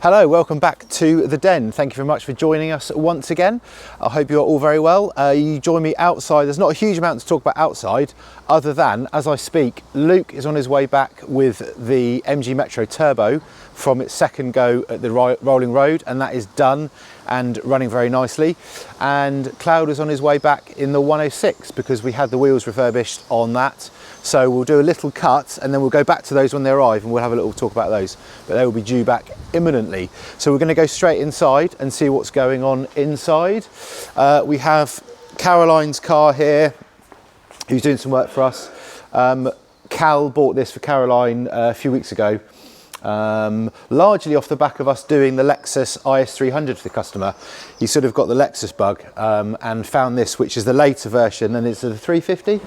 Hello, welcome back to the den. Thank you very much for joining us once again. I hope you're all very well. You join me outside. There's not a huge amount to talk about outside, other than, as I speak, Luke is on his way back with the MG Metro Turbo from its second go at the rolling road, and that is done and running very nicely. And Cloud is on his way back in the 106 because we had the wheels refurbished on that. So we'll do a little cut and then we'll go back to those when they arrive and we'll have a little talk about those, but they will be due back imminently. So we're going to go straight inside and see what's going on inside. We have Caroline's car here, who's doing some work for us. Cal bought this for Caroline a few weeks ago, largely off the back of us doing the Lexus IS300 for the customer. He sort of got the Lexus bug and found this, which is the later version, and it's a 350.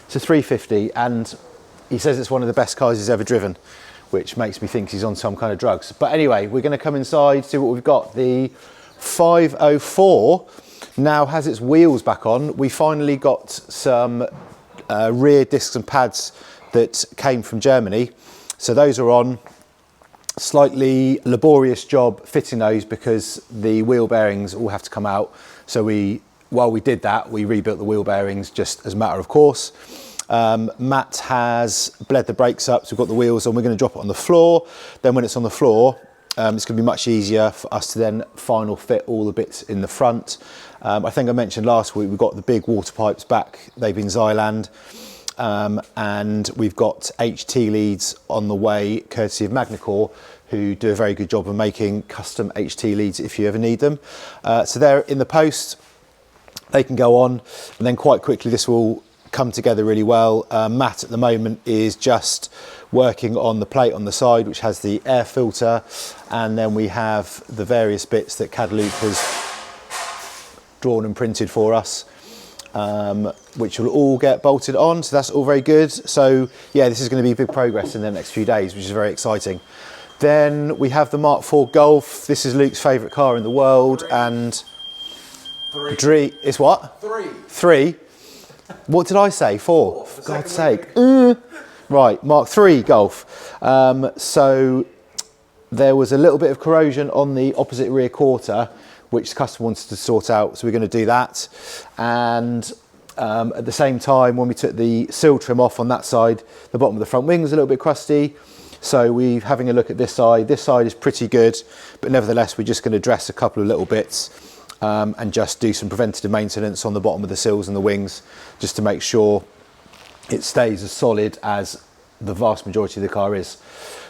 It's a 350, and he says it's one of the best cars he's ever driven, which makes me think he's on some kind of drugs. But anyway, we're going to come inside, see what we've got. The 504 now has its wheels back on. We finally got some rear discs and pads that came from Germany. So those are on. Slightly laborious job fitting those because the wheel bearings all have to come out. So while we did that, we rebuilt the wheel bearings just as a matter of course. Matt has bled the brakes up, so we've got the wheels on. We're going to drop it on the floor. Then when it's on the floor, it's going to be much easier for us to then final fit all the bits in the front. I think I mentioned last week, we've got the big water pipes back. They've been Xyland. And we've got HT leads on the way, courtesy of Magnacore, who do a very good job of making custom HT leads if you ever need them. So they're in the post. They can go on, and then quite quickly this will come together really well. Matt at the moment is just working on the plate on the side, which has the air filter, and then we have the various bits that Cadloop has drawn and printed for us, which will all get bolted on, so that's all very good. So yeah, this is going to be big progress in the next few days, which is very exciting. Then we have the Mk3 Golf. This is Luke's favourite car in the world, and it's what? Three. What did I say? Four. For God's sake. Right, Mk3 Golf. So there was a little bit of corrosion on the opposite rear quarter, which the customer wanted to sort out. So we're going to do that. And at the same time, when we took the sill trim off on that side, the bottom of the front wing was a little bit crusty. So we're having a look at this side. This side is pretty good, but nevertheless, we're just going to dress a couple of little bits and just do some preventative maintenance on the bottom of the sills and the wings, just to make sure it stays as solid as the vast majority of the car is.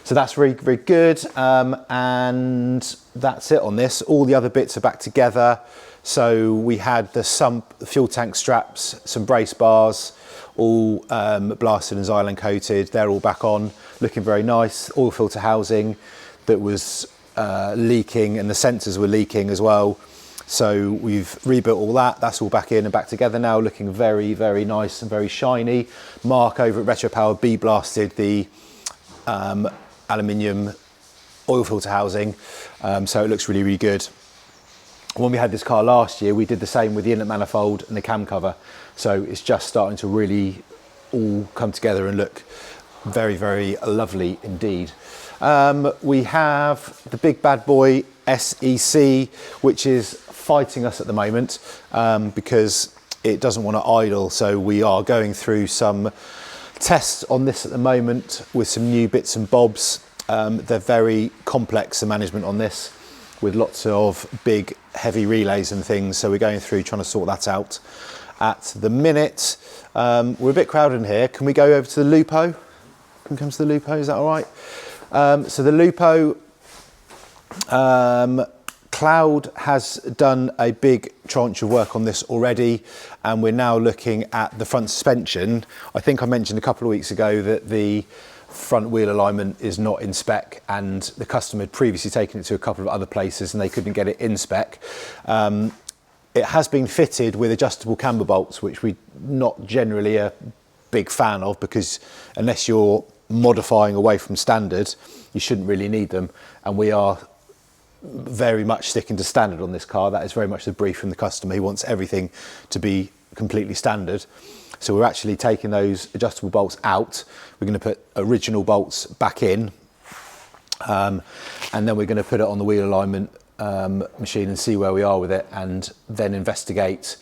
So that's very, very good. And that's it on this. All the other bits are back together. So we had the sump, the fuel tank straps, some brace bars, all blasted and Xylan coated. They're all back on, looking very nice. Oil filter housing that was leaking, and the sensors were leaking as well. So we've rebuilt all that. That's all back in and back together now, looking very, very nice and very shiny. Mark over at Retropower blasted the aluminium oil filter housing, so it looks really, really good. When we had this car last year, we did the same with the inlet manifold and the cam cover. So it's just starting to really all come together and look very, very lovely indeed. We have the big bad boy SEC, which is fighting us at the moment because it doesn't want to idle. So we are going through some tests on this at the moment with some new bits and bobs. They're very complex, the management on this, with lots of big heavy relays and things. So we're going through trying to sort that out at the minute. We're a bit crowded in here. Can we go over to the Lupo? Can we come to the Lupo? Is that all right? So the Lupo, Cloud has done a big tranche of work on this already, and we're now looking at the front suspension. I think I mentioned a couple of weeks ago that the front wheel alignment is not in spec, and the customer had previously taken it to a couple of other places and they couldn't get it in spec. It has been fitted with adjustable camber bolts, which we're not generally a big fan of, because unless you're modifying away from standard, you shouldn't really need them, and we are very much sticking to standard on this car. That is very much the brief from the customer. He wants everything to be completely standard. So we're actually taking those adjustable bolts out. We're going to put original bolts back in, And then we're going to put it on the wheel alignment machine and see where we are with it, and then investigate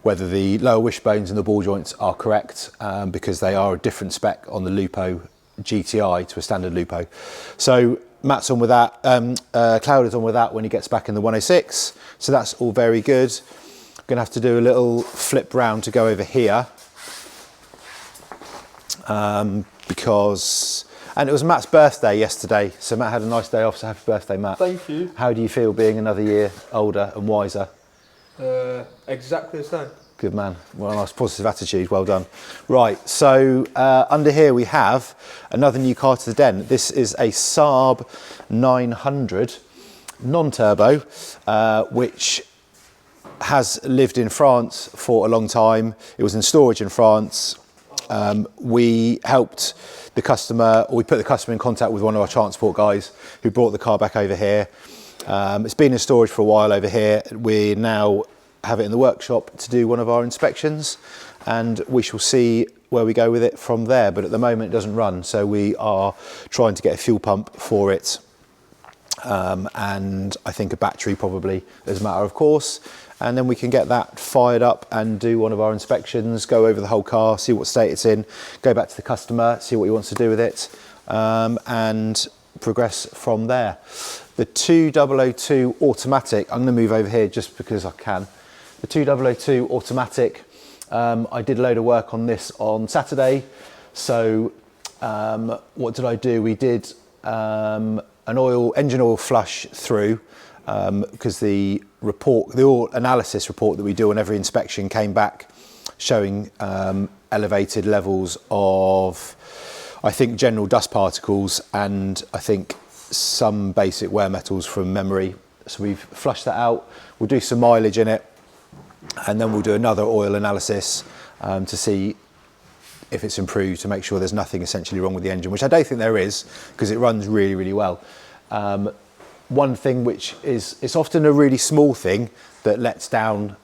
whether the lower wishbones and the ball joints are correct, because they are a different spec on the Lupo GTI to a standard Lupo. So Matt's on with that, Cloud is on with that when he gets back in the 106, so that's all very good. I'm going to have to do a little flip round to go over here, because... And it was Matt's birthday yesterday, so Matt had a nice day off, so happy birthday, Matt. Thank you. How do you feel being another year older and wiser? Exactly the same. Good man. Well, a nice positive attitude, well done. Right, so under here we have another new car to the den. This is a Saab 900 non-turbo, which has lived in France for a long time. It was in storage in France. We helped the customer, or we put the customer in contact with one of our transport guys who brought the car back over here. It's been in storage for a while over here. We now have it in the workshop to do one of our inspections, and we shall see where we go with it from there. But at the moment it doesn't run, so we are trying to get a fuel pump for it, and I think a battery probably as a matter of course. And then we can get that fired up and do one of our inspections, go over the whole car, see what state it's in, go back to the customer, see what he wants to do with it, and progress from there. The 2002 automatic, I'm going to move over here just because I can. The 2002 automatic, I did a load of work on this on Saturday. So what did I do? We did an engine oil flush through, because the oil analysis report that we do on every inspection came back showing elevated levels of, I think, general dust particles, and I think some basic wear metals from memory. So we've flushed that out. We'll do some mileage in it, and then we'll do another oil analysis to see if it's improved, to make sure there's nothing essentially wrong with the engine, which I don't think there is, because it runs really, really well. One thing which is, it's often a really small thing that lets down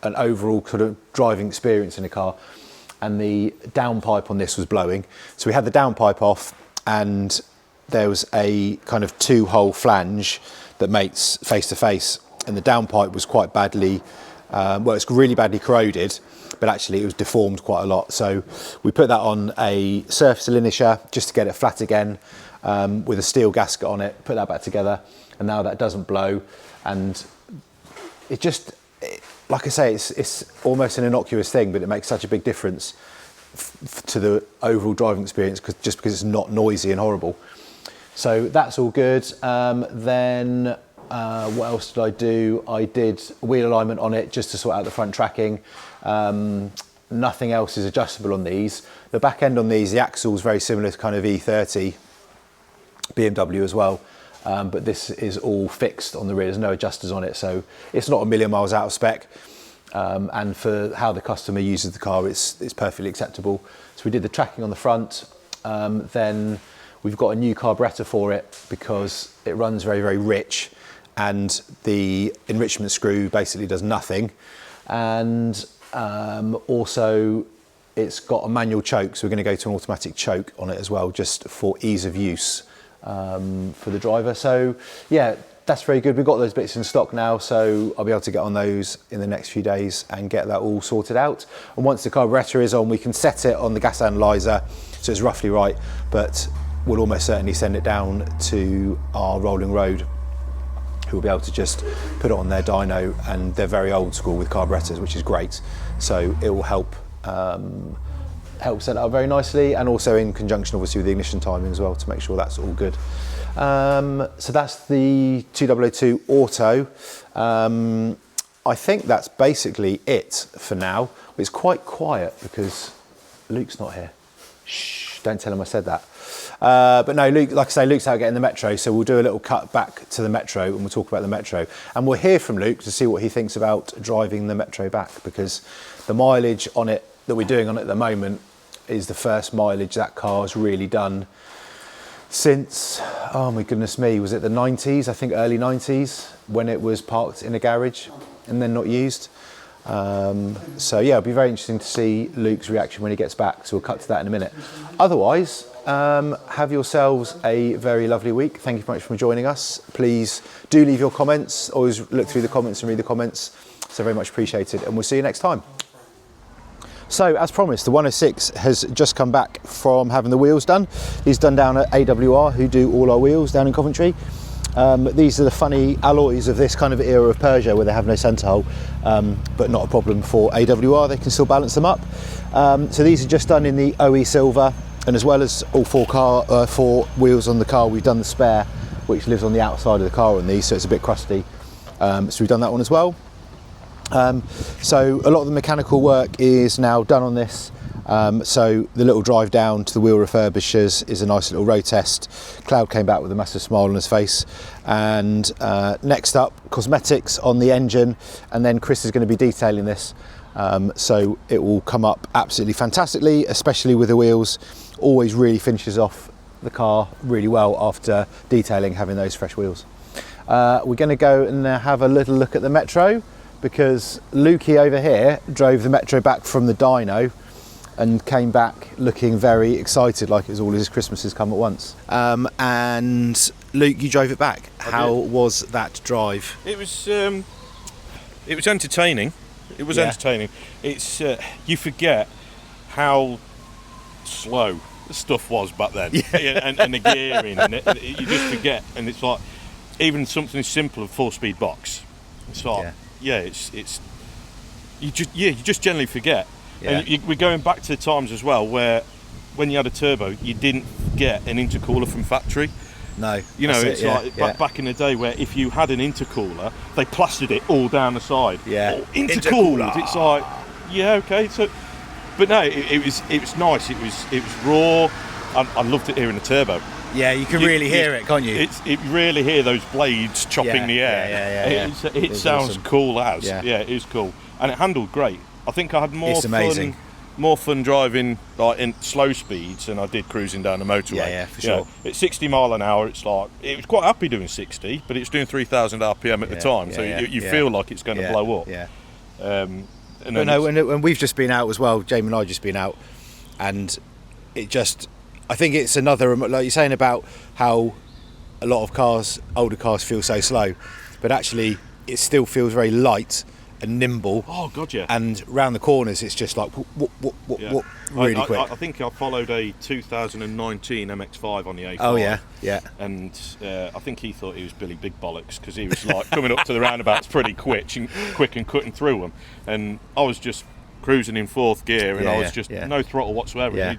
an overall sort of driving experience in a car, and the downpipe on this was blowing. So we had the downpipe off, and there was a kind of 2-hole flange that mates face to face, and the downpipe was quite badly, well, it's really badly corroded, but actually it was deformed quite a lot. So we put that on a surface linisher just to get it flat again, with a steel gasket on it, put that back together, and now that doesn't blow. And it just, like I say, it's almost an innocuous thing, but it makes such a big difference to the overall driving experience, just because it's not noisy and horrible. So that's all good. Then what else did I do? I did wheel alignment on it just to sort out the front tracking. Nothing else is adjustable on these. The back end on these, the axle is very similar to kind of E30 BMW as well, but this is all fixed on the rear. There's no adjusters on it, so it's not a million miles out of spec, and for how the customer uses the car, it's perfectly acceptable. So we did the tracking on the front. Then we've got a new carburettor for it because it runs very, very rich, and the enrichment screw basically does nothing. And also it's got a manual choke, so we're going to go to an automatic choke on it as well, just for ease of use for the driver. So yeah, that's very good. We've got those bits in stock now, so I'll be able to get on those in the next few days and get that all sorted out. And once the carburettor is on, we can set it on the gas analyzer so it's roughly right, but we'll almost certainly send it down to our rolling road, who will be able to just put it on their dyno, and they're very old school with carburetors, which is great. So it will help set it up very nicely, and also in conjunction obviously with the ignition timing as well, to make sure that's all good. So that's the 2002 Auto. I think that's basically it for now. It's quite quiet because Luke's not here. Shh, don't tell him I said that. But no, Luke, like I say, Luke's out getting the Metro, so we'll do a little cut back to the Metro and we'll talk about the Metro. And we'll hear from Luke to see what he thinks about driving the Metro back, because the mileage on it that we're doing on it at the moment is the first mileage that car's really done since, oh my goodness me, was it the 90s? I think early 90s, when it was parked in a garage and then not used. So yeah, it'll be very interesting to see Luke's reaction when he gets back, so we'll cut to that in a minute. Otherwise, have yourselves a very lovely week. Thank you very much for joining us. Please do leave your comments. Always look through the comments and read the comments. So very much appreciated, and we'll see you next time. So as promised, the 106 has just come back from having the wheels done. He's done down at AWR, who do all our wheels down in Coventry. These are the funny alloys of this kind of era of Peugeot where they have no centre hole, but not a problem for AWR, they can still balance them up. So these are just done in the OE silver, and as well as all four wheels on the car, we've done the spare, which lives on the outside of the car on these, so it's a bit crusty. So we've done that one as well. So a lot of the mechanical work is now done on this. So the little drive down to the wheel refurbishers is a nice little road test. Cloud came back with a massive smile on his face. And next up, cosmetics on the engine, and then Chris is going to be detailing this. So it will come up absolutely fantastically, especially with the wheels. Always really finishes off the car really well after detailing, having those fresh wheels. We're going to go and have a little look at the Metro, because Lukey over here drove the Metro back from the dyno and came back looking very excited, like it was all his Christmases come at once. And Luke, you drove it back. How was that drive? It was entertaining. It was entertaining. It's you forget how slow the stuff was back then, and the gearing, and you just forget. And it's like even something as simple as 4-speed box. It's like it's you just generally forget. Yeah. And we're going back to the times as well where when you had a turbo, you didn't get an intercooler from factory. No, you know, it's like back in the day where if you had an intercooler, they plastered it all down the side. Yeah, intercooled. It's like, okay. So, but no, it was nice. It was raw. I loved it here in the turbo. Yeah, you can really hear it, can't you? It really hear those blades chopping the air. It sounds awesome. Cool as. Yeah, it is cool, and it handled great. I think I had more fun driving like in slow speeds than I did cruising down the motorway. Yeah, for sure. At 60 mile an hour, it's like it was quite happy doing 60, but it's doing 3,000 RPM at the time, so you feel like it's going to blow up. Yeah. And we've just been out as well. Jamie and I just been out, and it just. I think it's another, like you're saying about how a lot of cars, older cars, feel so slow, but actually it still feels very light and nimble. Oh God, yeah. And round the corners, it's just like whoop, really quick. I think I followed a 2019 MX5 on the A5. Oh yeah. And I think he thought he was Billy Big Bollocks because he was like coming up to the roundabouts pretty quick and cutting through them, and I was just cruising in fourth gear, and I was just no throttle whatsoever. Yeah.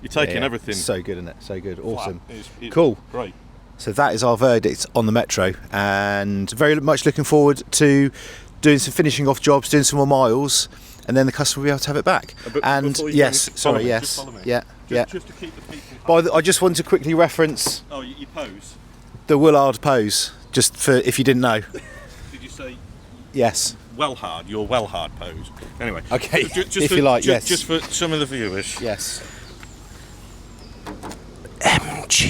You're taking everything. So good, isn't it? So good. Awesome. It's cool. Great. So that is our verdict on the Metro, and very much looking forward to doing some finishing off jobs, doing some more miles, and then the customer will be able to have it back. And yes, just to keep the people. I just want to quickly reference. Oh, you pose. The Willard pose, just for if you didn't know. Did you say? Yes. Well hard. Your well hard pose. Anyway. Okay. If you like, yes. Just for some of the viewers. Yes. MG.